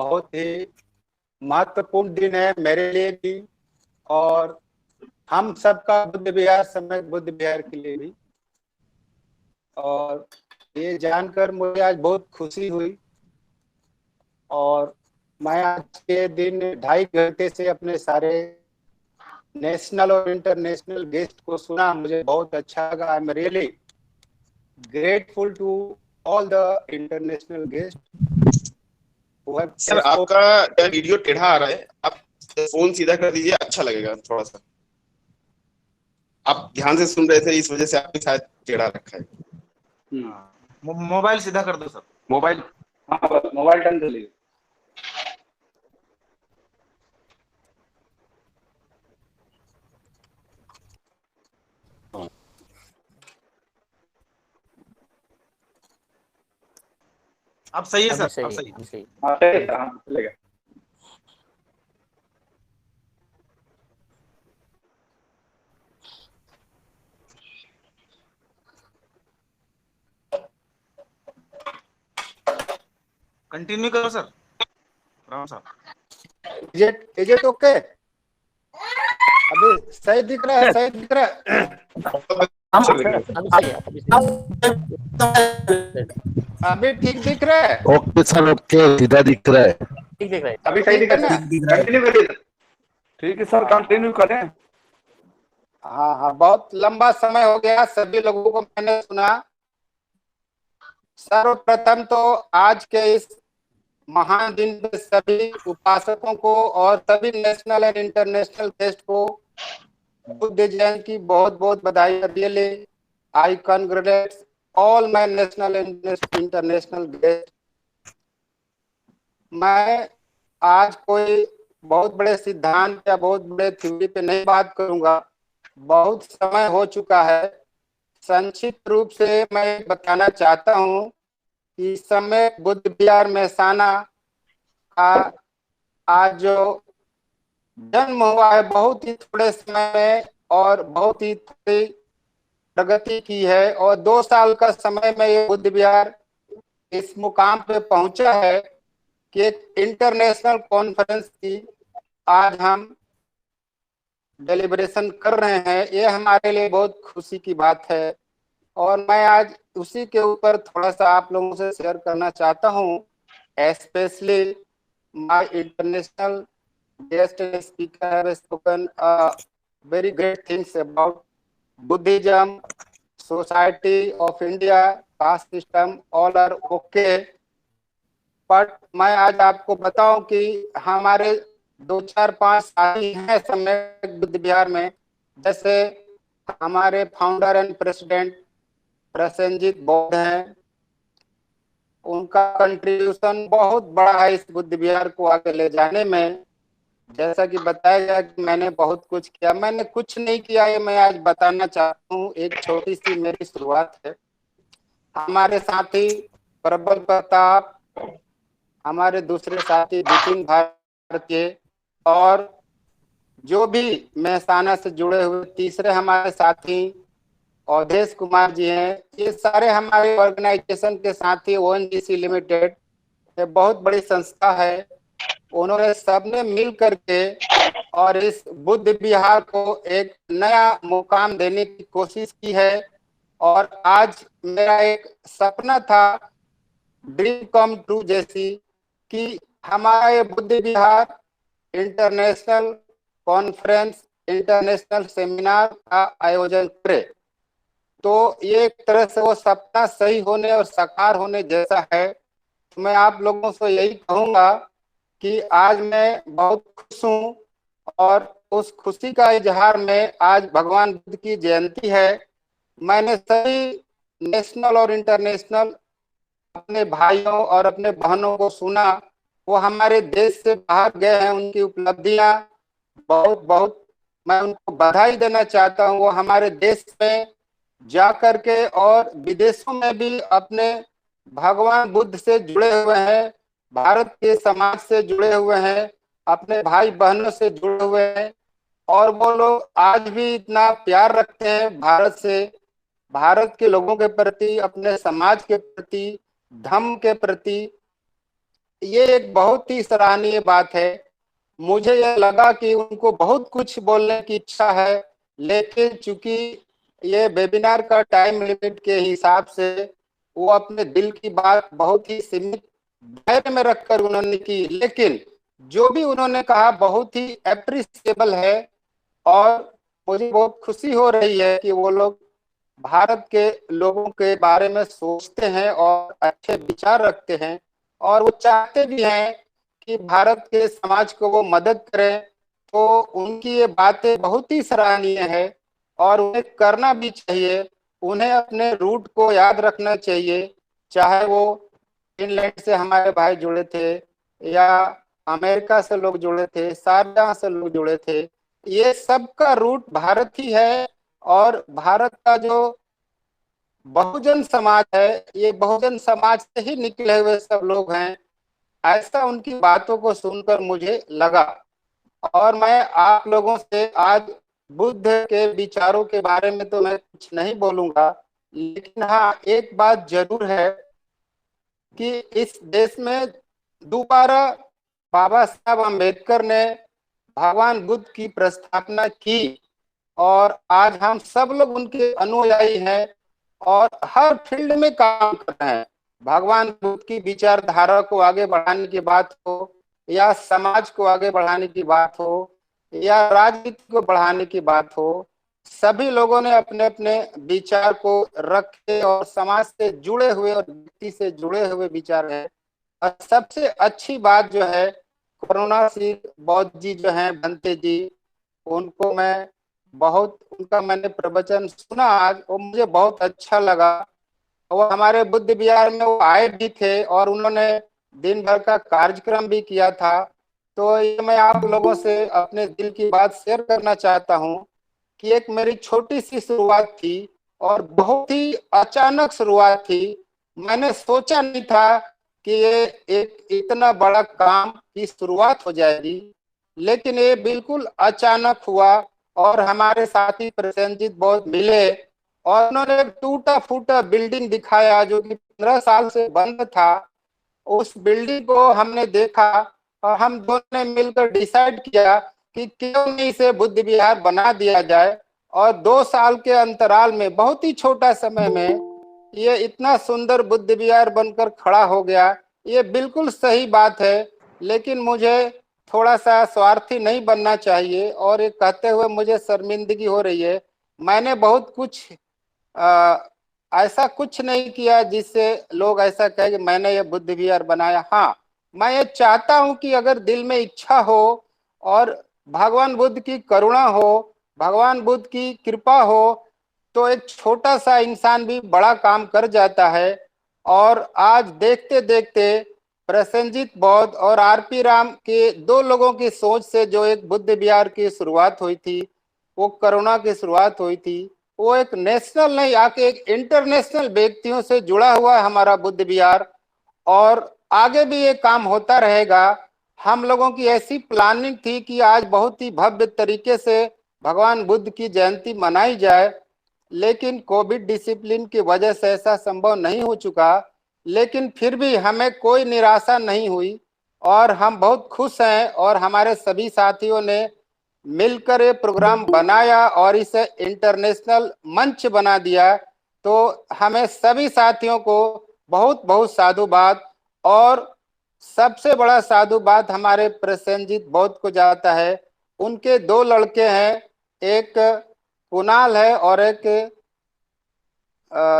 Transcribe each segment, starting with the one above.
बहुत ही महत्वपूर्ण दिन है मेरे लिए भी और हम सबका बुद्ध विहार समेत बुद्ध विहार के लिए भी। और ये जानकर मुझे आज बहुत खुशी हुई और मैं आज के दिन 2.5 घंटे से अपने सारे नेशनल और इंटरनेशनल गेस्ट को सुना। मुझे बहुत अच्छा लगा। I am really grateful to all the international guest. Sir आपका वीडियो टेढ़ा आ रहा है, आप फोन सीधा कर दीजिए, अच्छा लगेगा थोड़ा सा। आप ध्यान से सुन रहे थे इस वजह से आपने शायद टेढ़ा रखा है। मोबाइल सीधा कर दो सर। मोबाइल, हाँ मोबाइल टर्न कर लीजिए। अब सही है सर, अब सही है। हाँ सही है, हाँ चलेगा। कंटिन्यू करो सर, राम साहब। Is it okay? अभी सही दिख रहा है, सही दिख रहा है। अभी ठीक दिख रहा है। ओके सर, ओके, सीधा दिख रहा है। ठीक दिख रहा है, अभी सही दिख रहा है। कंटिन्यू करिए। ठीक है सर, कंटिन्यू करें। हाँ हाँ, बहुत लंबा समय हो गया, सभी लोगों को मैंने सुना। सर्वप्रथम तो आज के इस महान दिन पे सभी उपासकों को और सभी नेशनल एंड इंटरनेशनल गेस्ट को बुद्ध जयंती की बहुत बहुत बधाई। Really I congratulate all my national and international guest. मैं आज कोई बहुत बड़े सिद्धांत या बहुत बड़े थ्योरी पे नहीं बात करूंगा, बहुत समय हो चुका है। संक्षिप्त रूप से मैं बताना चाहता हूं कि इस समय बुद्ध विहार मेहसाना का आज जो जन्म हुआ है बहुत ही थोड़े समय में और बहुत ही थोड़ी प्रगति की है और 2 साल का समय में ये बुद्ध विहार इस मुकाम पे पहुंचा है कि एक इंटरनेशनल कॉन्फ्रेंस की आज हम डेलिब्रेशन कर रहे हैं। ये हमारे लिए बहुत खुशी की बात है और मैं आज उसी के ऊपर थोड़ा सा आप लोगों से शेयर करना चाहता हूँ। Specially my international guest speaker have spoken very great things about Buddhism, society of India, caste system, all are okay. But मैं आज आपको बताऊं कि हमारे 2-4-5 साथी हैं समय बुद्ध विहार में, जैसे हमारे फाउंडर एंड प्रेसिडेंट प्रसेनजीत बौद्ध हैं। उनका कंट्रीब्यूशन बहुत बड़ा है इस बुद्ध विहार को आगे ले जाने में। जैसा कि बताया गया कि मैंने बहुत कुछ किया, मैंने कुछ नहीं किया, ये मैं आज बताना चाहता हूँ। एक छोटी सी मेरी शुरुआत है। हमारे साथी प्रबल प्रताप, हमारे दूसरे साथी विपिन भारतीय और जो भी मेहसाना से जुड़े हुए तीसरे हमारे साथी अवधेश कुमार जी हैं, ये सारे हमारे ऑर्गेनाइजेशन के साथी। ONGC लिमिटेड ये बहुत बड़ी संस्था है, उन्होंने सबने मिल करके और इस बुद्ध विहार को एक नया मुकाम देने की कोशिश की है। और आज मेरा एक सपना था, ड्रीम कम ट्रू जैसी, कि हमारा ये बुद्ध विहार इंटरनेशनल कॉन्फ्रेंस, इंटरनेशनल सेमिनार का आयोजन करे। तो ये एक तरह से वो सपना सही होने और साकार होने जैसा है। तो मैं आप लोगों से यही कहूंगा कि आज मैं बहुत खुश हूँ और उस खुशी का इजहार में आज भगवान बुद्ध की जयंती है। मैंने सभी नेशनल और इंटरनेशनल अपने भाइयों और अपने बहनों को सुना, वो हमारे देश से बाहर गए हैं, उनकी उपलब्धियां बहुत बहुत मैं उनको बधाई देना चाहता हूँ। वो हमारे देश में जा करके और विदेशों में भी अपने भगवान बुद्ध से जुड़े हुए हैं, भारत के समाज से जुड़े हुए हैं, अपने भाई बहनों से जुड़े हुए हैं और वो लोग आज भी इतना प्यार रखते हैं भारत से, भारत के लोगों के प्रति, अपने समाज के प्रति, धर्म के प्रति। ये एक बहुत ही सराहनीय बात है। मुझे यह लगा कि उनको बहुत कुछ बोलने की इच्छा है, लेकिन चूंकि ये वेबिनार का टाइम लिमिट के हिसाब से वो अपने दिल की बात बहुत ही सीमित दायरे में रखकर उन्होंने की, लेकिन जो भी उन्होंने कहा बहुत ही एप्रिसिएबल है। और मुझे बहुत खुशी हो रही है कि वो लोग भारत के लोगों के बारे में सोचते हैं और अच्छे विचार रखते हैं, और वो चाहते भी हैं कि भारत के समाज को वो मदद करें। तो उनकी ये बातें बहुत ही सराहनीय है और उन्हें करना भी चाहिए। उन्हें अपने रूट को याद रखना चाहिए, चाहे वो फिनलैंड से हमारे भाई जुड़े थे या अमेरिका से लोग जुड़े थे, शारजाह से लोग जुड़े थे, ये सबका रूट भारत ही है। और भारत का जो बहुजन समाज है, ये बहुजन समाज से ही निकले हुए सब लोग हैं, ऐसा उनकी बातों को सुनकर मुझे लगा। और मैं आप लोगों से आज बुद्ध के विचारों के बारे में तो मैं कुछ नहीं बोलूंगा, लेकिन हाँ एक बात जरूर है कि इस देश में दोबारा बाबा साहब अम्बेडकर ने भगवान बुद्ध की प्रस्थापना की और आज हम सब लोग उनके अनुयायी हैं और हर फील्ड में काम कर रहे हैं। भगवान बुद्ध की विचारधारा को आगे बढ़ाने की बात हो या समाज को आगे बढ़ाने की बात हो या राजनीति को बढ़ाने की बात हो, सभी लोगों ने अपने अपने विचार को रखे और समाज से जुड़े हुए और व्यक्ति से जुड़े हुए विचार है। और सबसे अच्छी बात जो है, करुणा सिंह बौद्ध जी जो हैं, भंते जी, उनको मैं बहुत, उनका मैंने प्रवचन सुना आज, वो मुझे बहुत अच्छा लगा। वो हमारे बुद्ध विहार में वो आए भी थे और उन्होंने दिन भर का कार्यक्रम भी किया था। तो ये मैं आप लोगों से अपने दिल की बात शेयर करना चाहता हूँ कि एक मेरी छोटी सी शुरुआत थी और बहुत ही अचानक शुरुआत थी। मैंने सोचा नहीं था कि ये एक इतना बड़ा काम की शुरुआत हो जाएगी, लेकिन ये बिल्कुल अचानक हुआ। और हमारे साथी प्रसेनजीत बहुत मिले और उन्होंने एक टूटा फूटा बिल्डिंग दिखाया जो कि 15 साल से बंद था। उस बिल्डिंग को हमने देखा और हम दोनों ने मिलकर डिसाइड किया कि क्यों नहीं इसे बुद्ध विहार बना दिया जाए। और 2 साल के अंतराल में, बहुत ही छोटा समय में, ये इतना सुंदर बुद्ध विहार बनकर खड़ा हो गया। ये बिल्कुल सही बात है, लेकिन मुझे थोड़ा सा स्वार्थी नहीं बनना चाहिए और ये कहते हुए मुझे शर्मिंदगी हो रही है। मैंने बहुत कुछ ऐसा कुछ नहीं किया जिससे लोग ऐसा कहे कि मैंने ये बुद्ध विहार बनाया। हाँ, मैं ये चाहता हूं कि अगर दिल में इच्छा हो और भगवान बुद्ध की करुणा हो, भगवान बुद्ध की कृपा हो, तो एक छोटा सा इंसान भी बड़ा काम कर जाता है। और आज देखते देखते प्रसेनजीत बौद्ध और आरपी राम के 2 लोगों की सोच से जो एक बुद्ध विहार की शुरुआत हुई थी, वो करुणा की शुरुआत हुई थी, वो एक नेशनल नहीं, आके एक इंटरनेशनल व्यक्तियों से जुड़ा हुआ है हमारा बुद्ध विहार। और आगे भी ये काम होता रहेगा। हम लोगों की ऐसी प्लानिंग थी कि आज बहुत ही भव्य तरीके से भगवान बुद्ध की जयंती मनाई जाए, लेकिन कोविड डिसिप्लिन की वजह से ऐसा संभव नहीं हो चुका। लेकिन फिर भी हमें कोई निराशा नहीं हुई और हम बहुत खुश हैं और हमारे सभी साथियों ने मिलकर ये प्रोग्राम बनाया और इसे इंटरनेशनल मंच बना दिया। तो हमें सभी साथियों को बहुत बहुत साधुवाद। और सबसे बड़ा साधुवाद हमारे प्रसेनजीत बौद्ध को जाता है। उनके 2 लड़के हैं, एक कुणाल है और एक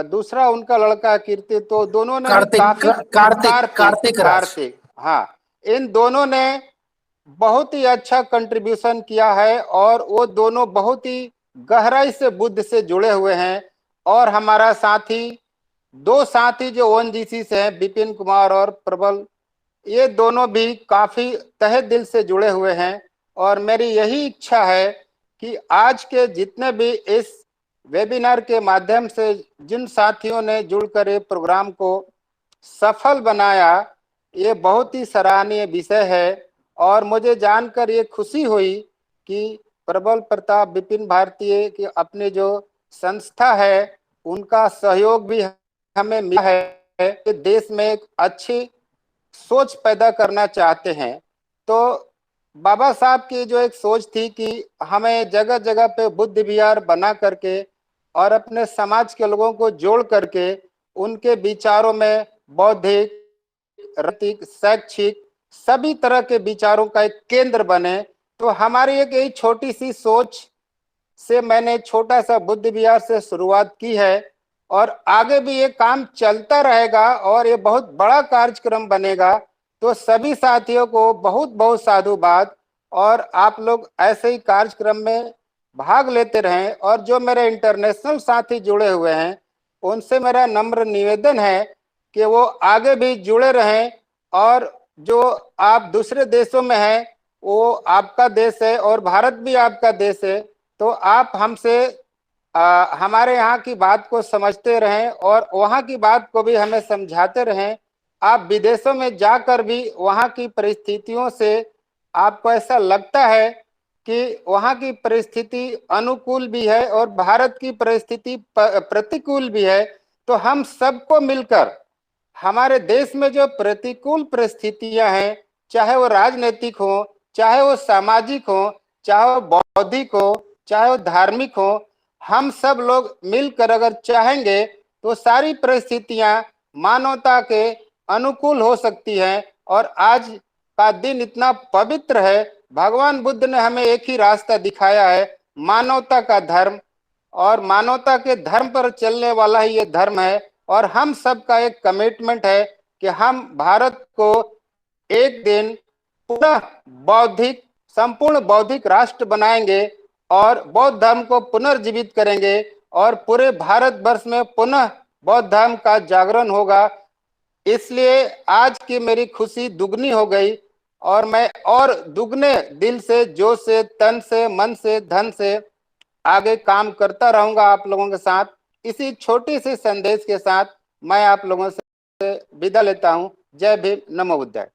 दूसरा उनका लड़का कीर्ति। तो दोनों ने काफी कार्तिक, हाँ, इन दोनों ने बहुत ही अच्छा कंट्रीब्यूशन किया है और वो दोनों बहुत ही गहराई से बुद्ध से जुड़े हुए हैं। और हमारा साथी, 2 साथी जो ओएनजीसी से हैं, विपिन कुमार और प्रबल, ये दोनों भी काफी तहे दिल से जुड़े हुए हैं। और मेरी यही इच्छा है कि आज के जितने भी इस वेबिनार के माध्यम से जिन साथियों ने जुड़कर ये प्रोग्राम को सफल बनाया, ये बहुत ही सराहनीय विषय है। और मुझे जानकर ये खुशी हुई कि प्रबल प्रताप विपिन भारतीय की अपने जो संस्था है, उनका सहयोग भी हमें मिला है कि देश में एक अच्छी सोच पैदा करना चाहते हैं। तो बाबा साहब की जो एक सोच थी कि हमें जगह जगह पे बुद्ध विहार बना करके और अपने समाज के लोगों को जोड़ करके उनके विचारों में बौद्धिक, राजनीतिक, शैक्षिक सभी तरह के विचारों का एक केंद्र बने। तो हमारी एक यही छोटी सी सोच से मैंने छोटा सा बुद्ध विहार से शुरुआत की है और आगे भी ये काम चलता रहेगा और ये बहुत बड़ा कार्यक्रम बनेगा। तो सभी साथियों को बहुत बहुत साधुवाद और आप लोग ऐसे ही कार्यक्रम में भाग लेते रहें। और जो मेरे इंटरनेशनल साथी जुड़े हुए हैं उनसे मेरा नम्र निवेदन है कि वो आगे भी जुड़े रहें। और जो आप दूसरे देशों में हैं वो आपका देश है और भारत भी आपका देश है, तो आप हमसे हमारे यहाँ की बात को समझते रहें और वहाँ की बात को भी हमें समझाते रहें। आप विदेशों में जाकर भी वहाँ की परिस्थितियों से आपको ऐसा लगता है कि वहाँ की परिस्थिति अनुकूल भी है और भारत की परिस्थिति प्रतिकूल भी है, तो हम सबको मिलकर हमारे देश में जो प्रतिकूल परिस्थितियां हैं, चाहे वो राजनीतिक हो, चाहे वो सामाजिक हो, चाहे वो बौद्धिक हो, चाहे वो धार्मिक हो, हम सब लोग मिलकर अगर चाहेंगे तो सारी परिस्थितियां मानवता के अनुकूल हो सकती हैं। और आज का दिन इतना पवित्र है, भगवान बुद्ध ने हमें एक ही रास्ता दिखाया है, मानवता का धर्म, और मानवता के धर्म पर चलने वाला ही ये धर्म है। और हम सबका एक कमिटमेंट है कि हम भारत को एक दिन पुनः बौद्धिक, संपूर्ण बौद्धिक राष्ट्र बनाएंगे और बौद्ध धर्म को पुनर्जीवित करेंगे और पूरे भारत वर्ष में पुनः बौद्ध धर्म का जागरण होगा। इसलिए आज की मेरी खुशी दुगनी हो गई और मैं और दुगने दिल से, जोश से, तन से, मन से, धन से आगे काम करता रहूंगा आप लोगों के साथ। इसी छोटी सी संदेश के साथ मैं आप लोगों से विदा लेता हूं। जय भीम, नमो बुद्धाय।